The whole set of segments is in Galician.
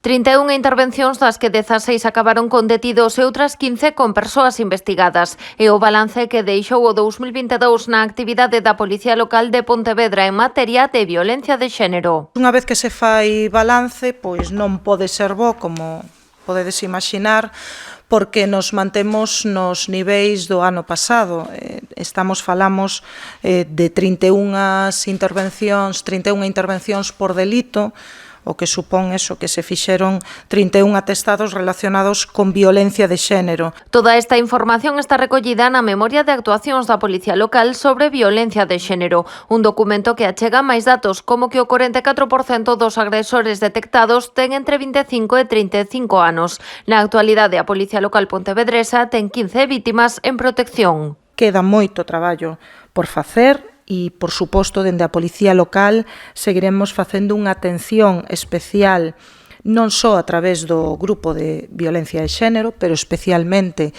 31 intervencións das que 16 acabaron con detidos e outras 15 con persoas investigadas. E o balance que deixou o 2022 na actividade da Policía Local de Pontevedra en materia de violencia de xénero. Unha vez que se fai balance, pois non pode ser bo, como podedes imaginar, porque nos mantemos nos niveis do ano pasado. Falamos de 31 intervencións por delito, o que supón eso, que se fixeron 31 atestados relacionados con violencia de xénero. Toda esta información está recollida na Memoria de Actuacións da Policía Local sobre violencia de xénero, un documento que achega máis datos, como que o 44% dos agresores detectados ten entre 25 e 35 anos. Na actualidade, a Policía Local pontevedresa ten 15 vítimas en protección. Queda moito traballo por facer, e, por suposto, dende a Policía Local seguiremos facendo unha atención especial non só a través do grupo de violencia de xénero, pero especialmente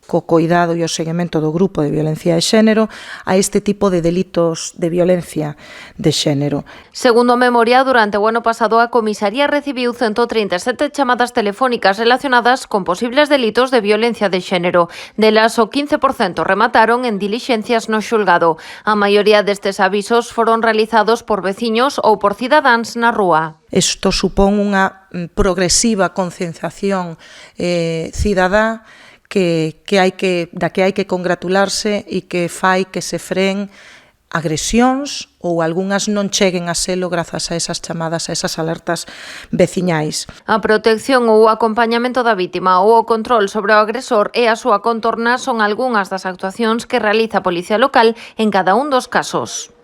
co coidado e o seguimento do grupo de violencia de xénero a este tipo de delitos de violencia de xénero. Segundo a memoria, durante o ano pasado a comisaría recibiu 137 chamadas telefónicas relacionadas con posibles delitos de violencia de xénero. Delas, o 15% remataron en dilixencias no xulgado. A maioría destes avisos foron realizados por veciños ou por cidadáns na rúa. Isto supón unha progresiva concienciación cidadá da que hai que congratularse e que fai que se freen agresións ou algunhas non cheguen a selo grazas a esas chamadas, a esas alertas veciñais. A protección ou o acompañamento da vítima ou o control sobre o agresor e a súa contorna son algunhas das actuacións que realiza a Policía Local en cada un dos casos.